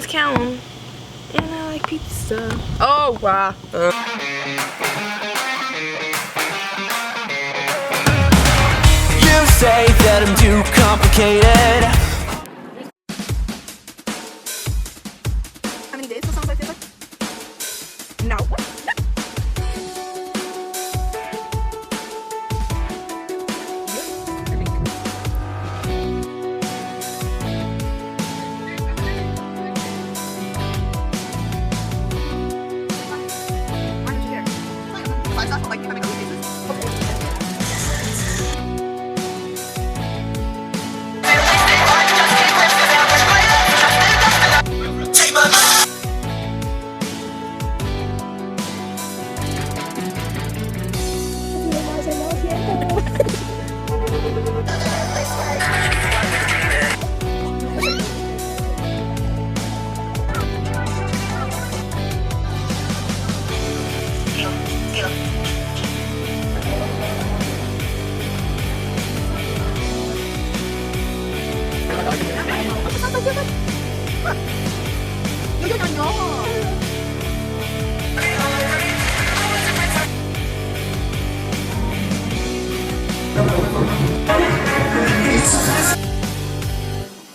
That's Callum. And I like pizza. Oh, wow. You say that I'm too complicated. How many days till Sounds Like This? No.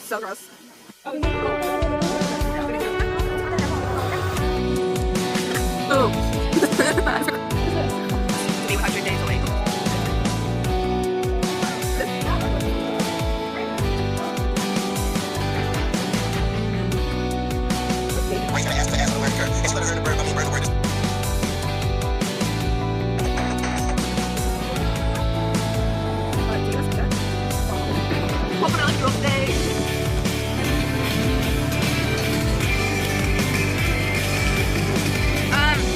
So gross. Oh. 800 days away.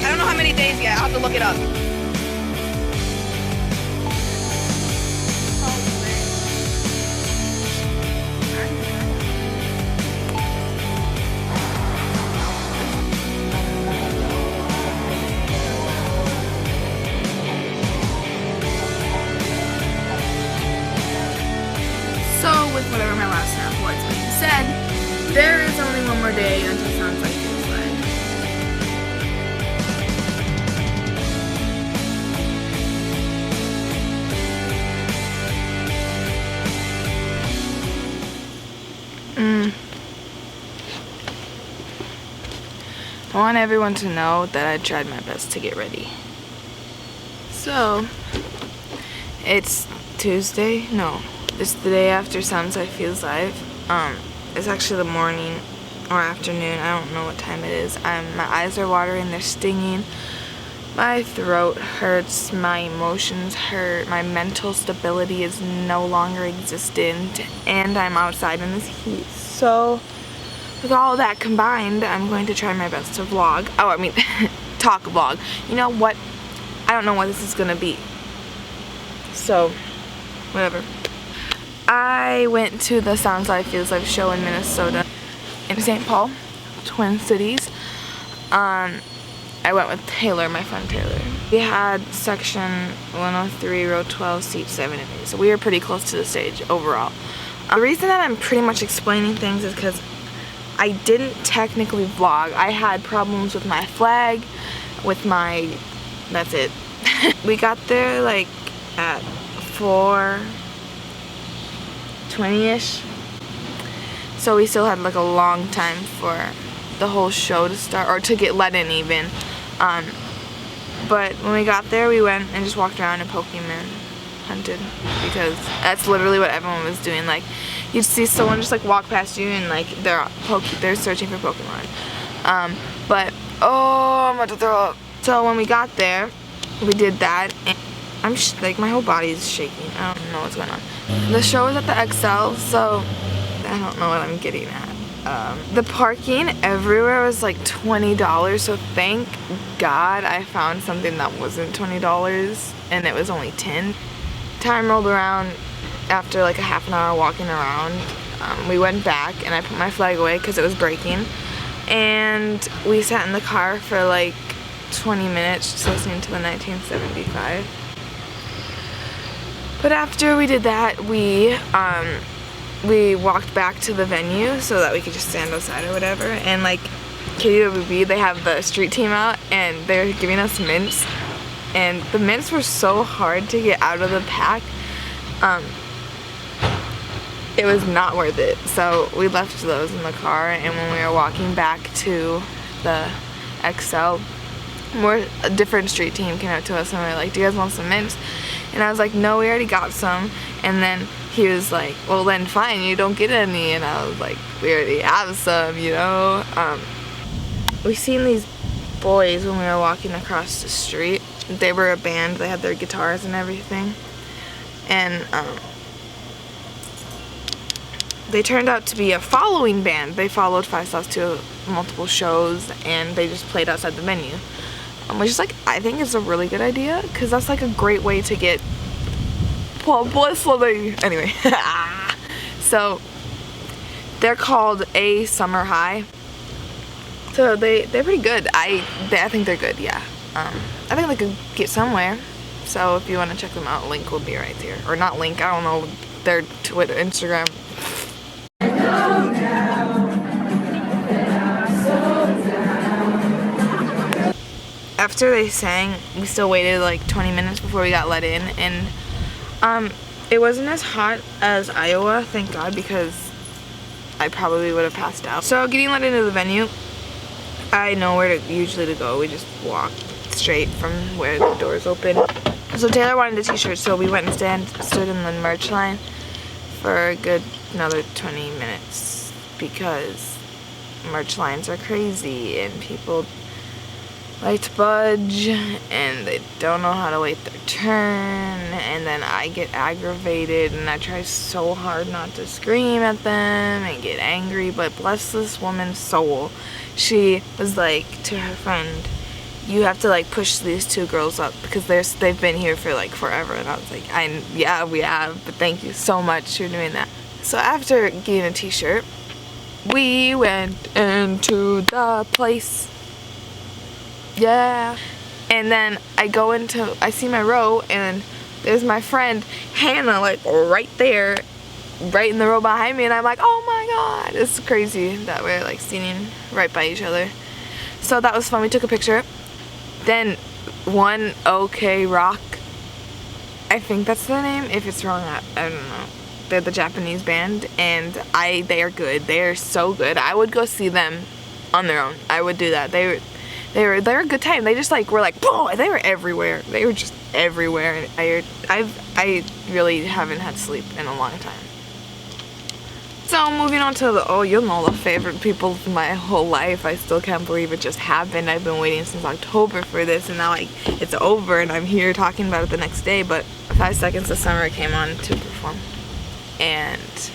I don't know how many days yet. I'll have to look it up. So, with whatever my last snap was being said, there is only one more day until Sounds Like This. I want everyone to know that I tried my best to get ready. So, it's Tuesday? No, it's the day after Sounds Like Feels Live. It's actually the morning or afternoon. I don't know what time it is. My eyes are watering, they're stinging. My throat hurts, my emotions hurt, my mental stability is no longer existent, and I'm outside in this heat. So, with all that combined, I'm going to try my best to vlog. Oh, I mean, talk vlog. You know what? I don't know what this is gonna be. So, whatever. I went to the Sounds Like Feels Live show in Minnesota, in St. Paul, Twin Cities. I went with Taylor, my friend Taylor. We had section 103, row 12, seat 7 and 8. So we were pretty close to the stage overall. The reason that I'm pretty much explaining things is because I didn't technically vlog. I had problems with my flag, with my, that's it. We got there like at 4:20ish. So we still had like a long time for the whole show to start, or to get let in even. But when we got there, we went and just walked around and Pokemon hunted, because that's literally what everyone was doing. Like, you'd see someone just like walk past you and like they're searching for Pokemon. But oh, I'm about to throw up. So when we got there, we did that, and I'm like, my whole body is shaking. I don't know what's going on. The show was at the XL, so I don't know what I'm getting at. The parking everywhere was like $20, so thank God I found something that wasn't $20 and it was only $10. Time rolled around after like a half an hour walking around. We went back and I put my flag away because it was breaking, and we sat in the car for like 20 minutes just listening to the 1975. But after we did that, we we walked back to the venue so that we could just stand outside or whatever, and like KWB, they have the street team out and they're giving us mints, and the mints were so hard to get out of the pack. It was not worth it, so we left those in the car, and when we were walking back to the XL, a different street team came up to us and we were like, do you guys want some mints? And I was like, no, we already got some. And then he was like, well then fine, you don't get any. And I was like, we already have some, you know. We seen these boys when we were walking across the street. They were a band, they had their guitars and everything, and they turned out to be a following band. They followed Five Sauce to multiple shows, and they just played outside the venue, which is like, I think is a really good idea, because that's like a great way to get publicity. Anyway, so they're called A Summer High. So they're pretty good. I think they're good. Yeah. I think they could get somewhere. So if you want to check them out, link will be right there. Or not link. I don't know their Twitter, Instagram. After they sang, we still waited like 20 minutes before we got let in, and it wasn't as hot as Iowa, thank God, because I probably would have passed out. So getting let into the venue, I know where to usually go. We just walk straight from where the doors open. So Taylor wanted a t-shirt, so we went and stood in the merch line for a good another 20 minutes, because merch lines are crazy and people like to budge and they don't know how to wait their turn, and then I get aggravated and I try so hard not to scream at them and get angry, but bless this woman's soul, she was like to her friend, you have to like push these two girls up because they've been here for like forever. And I was like, yeah, we have, but thank you so much for doing that. So after getting a t-shirt, we went into the place. Yeah. And then I see my row, and there's my friend Hannah like right there, right in the row behind me, and I'm like, oh my God, it's crazy that we're like sitting right by each other. So that was fun. We took a picture. Then One OK Rock, I think that's the name. If it's wrong, I don't know. They're the Japanese band, and they are good. They are so good. I would go see them on their own. I would do that. They're a good time. They just like were like, boom, they were everywhere. They were just everywhere. And I really haven't had sleep in a long time. So moving on to you'll know the favorite people of my whole life. I still can't believe it just happened. I've been waiting since October for this, and now it's over and I'm here talking about it the next day. But 5 Seconds of Summer came on to perform, and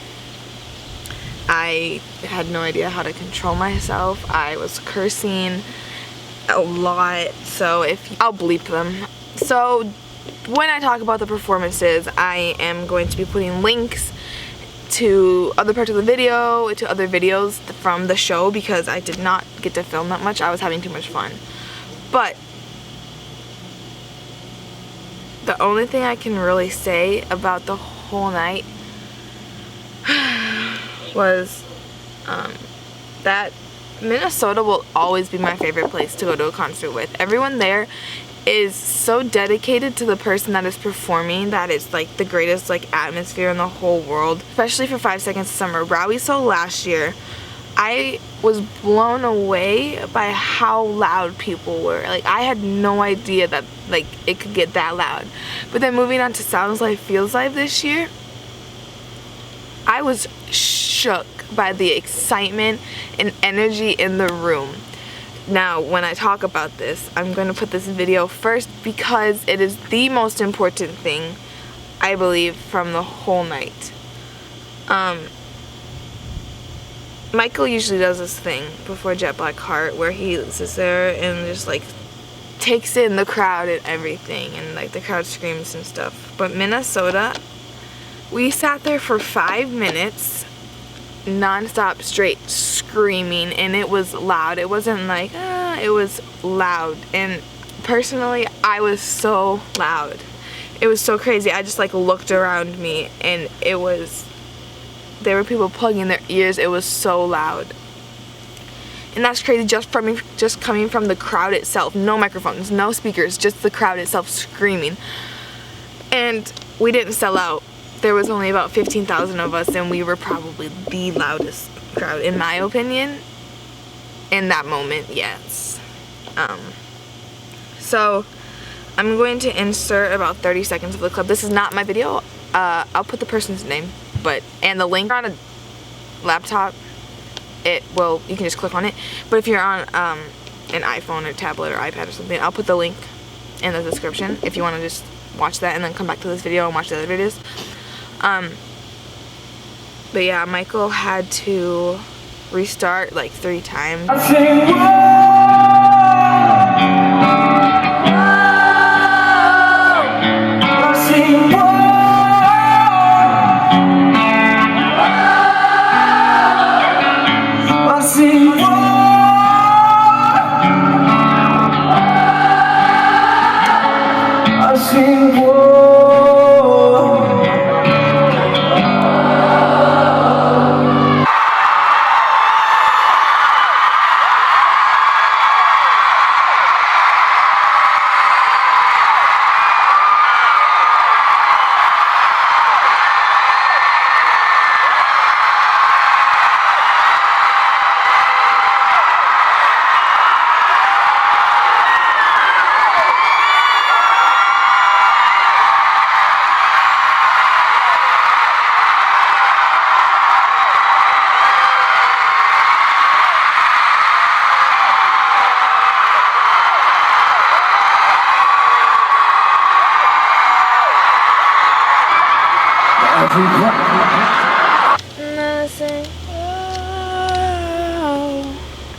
I had no idea how to control myself. I was cursing a lot, so I'll bleep them. So when I talk about the performances, I am going to be putting links to other parts of the video, to other videos from the show, because I did not get to film that much. I was having too much fun. But the only thing I can really say about the whole night was that Minnesota will always be my favorite place to go to a concert with. Everyone there is so dedicated to the person that is performing that it's like the greatest like atmosphere in the whole world, especially for 5 Seconds of Summer. Rowie So last year, I was blown away by how loud people were. Like, I had no idea that like it could get that loud. But then moving on to Sounds Live Feels Live this year, I was shook by the excitement and energy in the room. Now, when I talk about this, I'm going to put this video first because it is the most important thing, I believe, from the whole night. Michael usually does this thing before Jet Black Heart where he sits there and just like takes in the crowd and everything, and like the crowd screams and stuff. But Minnesota, we sat there for 5 minutes non-stop straight screaming, and it was loud. It wasn't like it was loud, and personally I was so loud. It was so crazy. I just like looked around me, and it was there were people plugging their ears. It was so loud. And that's crazy, just coming from the crowd itself. No microphones, no speakers, just the crowd itself screaming. And we didn't sell out. There was only about 15,000 of us, and we were probably the loudest crowd, in my opinion, in that moment. Yes. So I'm going to insert about 30 seconds of the clip. This is not my video. I'll put the person's name, and the link on a laptop. You can just click on it. But if you're on an iPhone or tablet or iPad or something, I'll put the link in the description if you want to just watch that and then come back to this video and watch the other videos. But yeah, Michael had to restart like 3 times.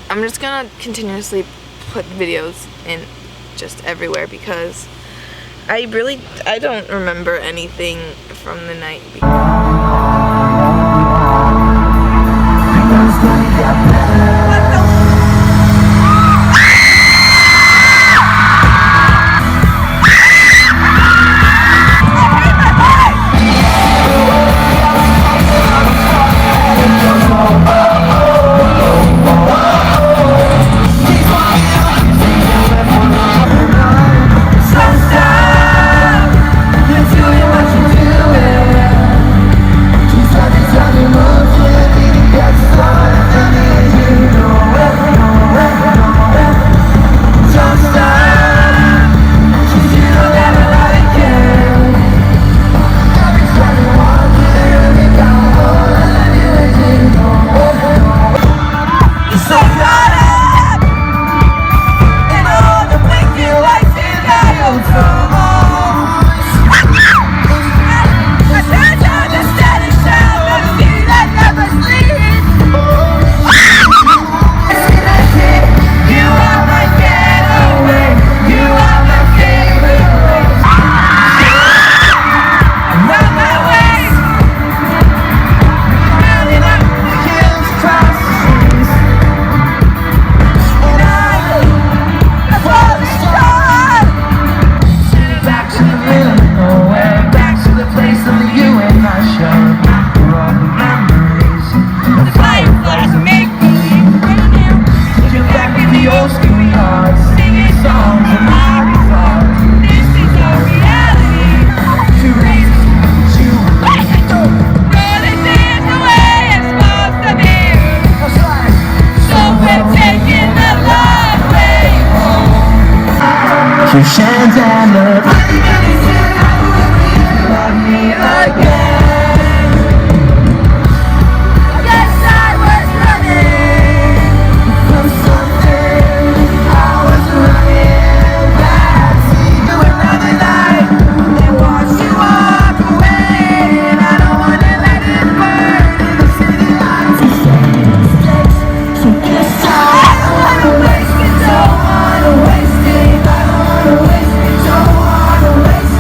I'm just gonna continuously put videos in just everywhere because I don't remember anything from the night. You shan't ever love me again. Yes, I was running from something. I was running back to you another night and watched you walk away. And I don't wanna let it burn in the city lights. You say mistakes, so this time I don't wanna waste it, don't wanna waste it. Waste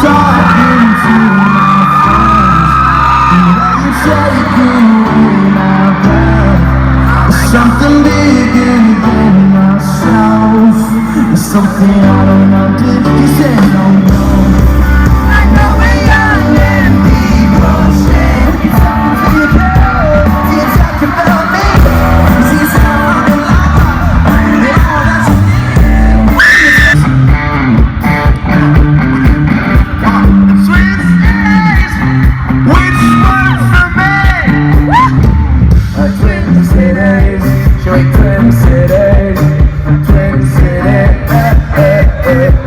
talking to my friends. Are you taking away my breath? There's something bigger than myself. There's something I don't understand. He said, no, no. I know we're young and people say, you're talking to your girl, you're talking about me. She's talking like and all that's sweet days. Which one for me? Twin cities, joy twin cities, twin cities.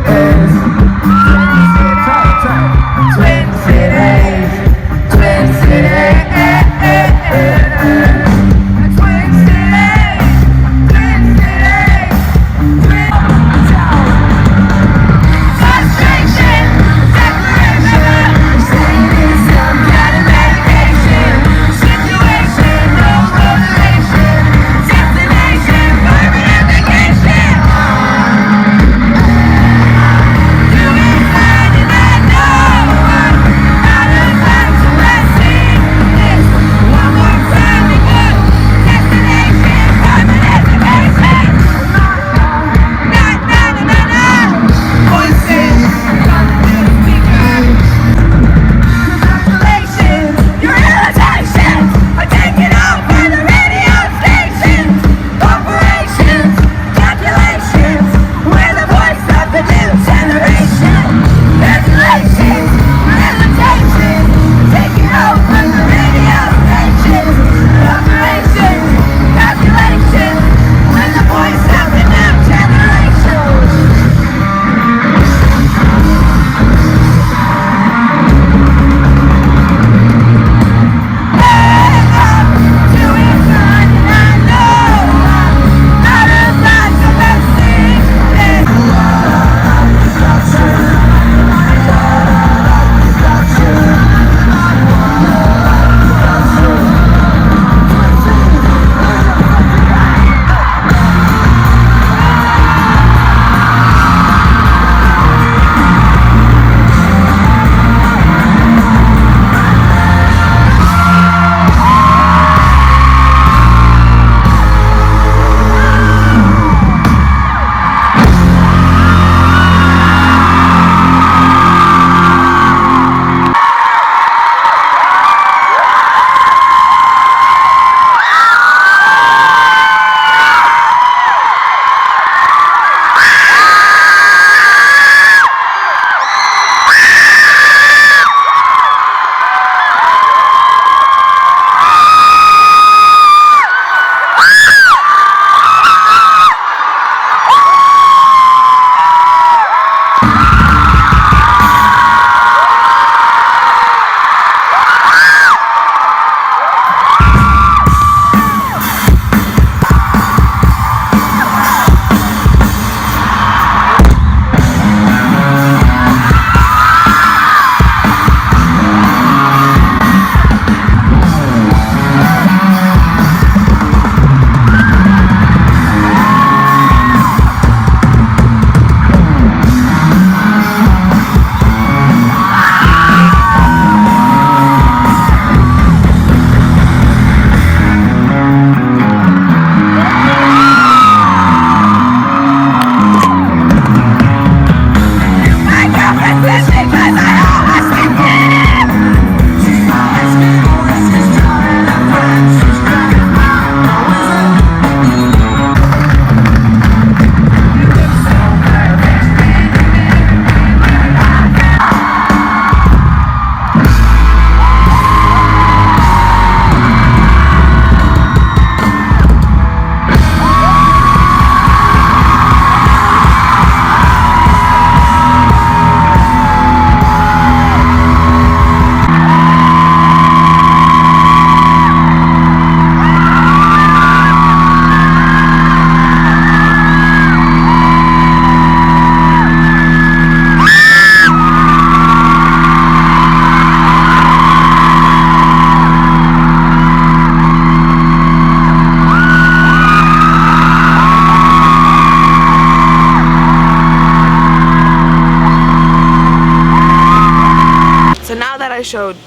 I showed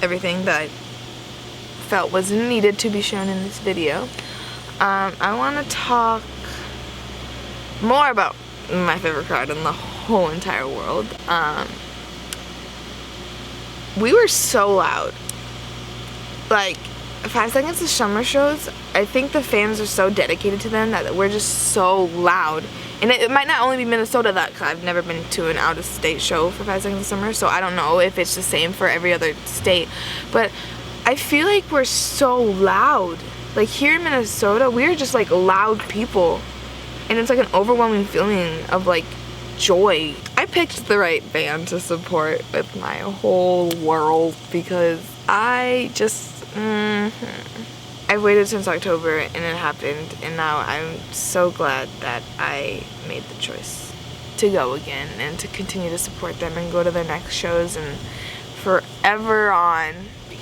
everything that I felt was needed to be shown in this video. I want to talk more about my favorite crowd in the whole entire world. We were so loud. Like, 5 Seconds of Summer shows, I think the fans are so dedicated to them that we're just so loud. And it might not only be Minnesota, that, cause I've never been to an out-of-state show for 5 Seconds of Summer, so I don't know if it's the same for every other state. But I feel like we're so loud. Like, here in Minnesota, we're just like loud people. And it's like an overwhelming feeling of like joy. I picked the right band to support with my whole world because I just, I've waited since October and it happened, and now I'm so glad that I made the choice to go again and to continue to support them and go to their next shows and forever on.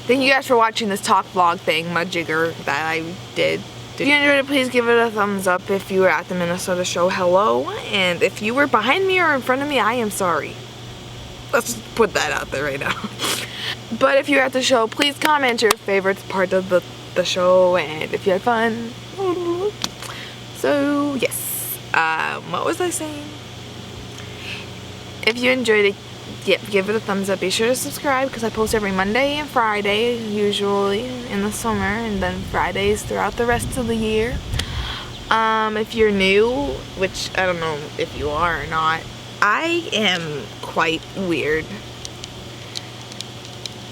Thank you guys for watching this talk vlog thing, my jigger that I did. If you enjoyed it, please give it a thumbs up. If you were at the Minnesota show, hello. And if you were behind me or in front of me, I am sorry. Let's put that out there right now. But if you're at the show, please comment your favorite part of the show and if you had fun. So, yes. What was I saying? If you enjoyed it, give it a thumbs up. Be sure to subscribe because I post every Monday and Friday, usually in the summer, and then Fridays throughout the rest of the year. If you're new, which I don't know if you are or not, I am quite weird.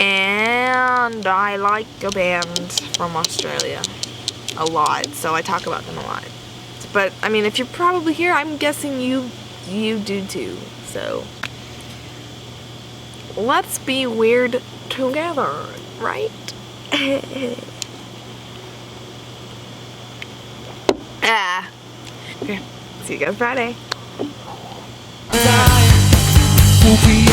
And I like a band from Australia a lot, so I talk about them a lot. But, I mean, if you're probably here, I'm guessing you do too, so let's be weird together, right? Okay, see you guys Friday. We'll be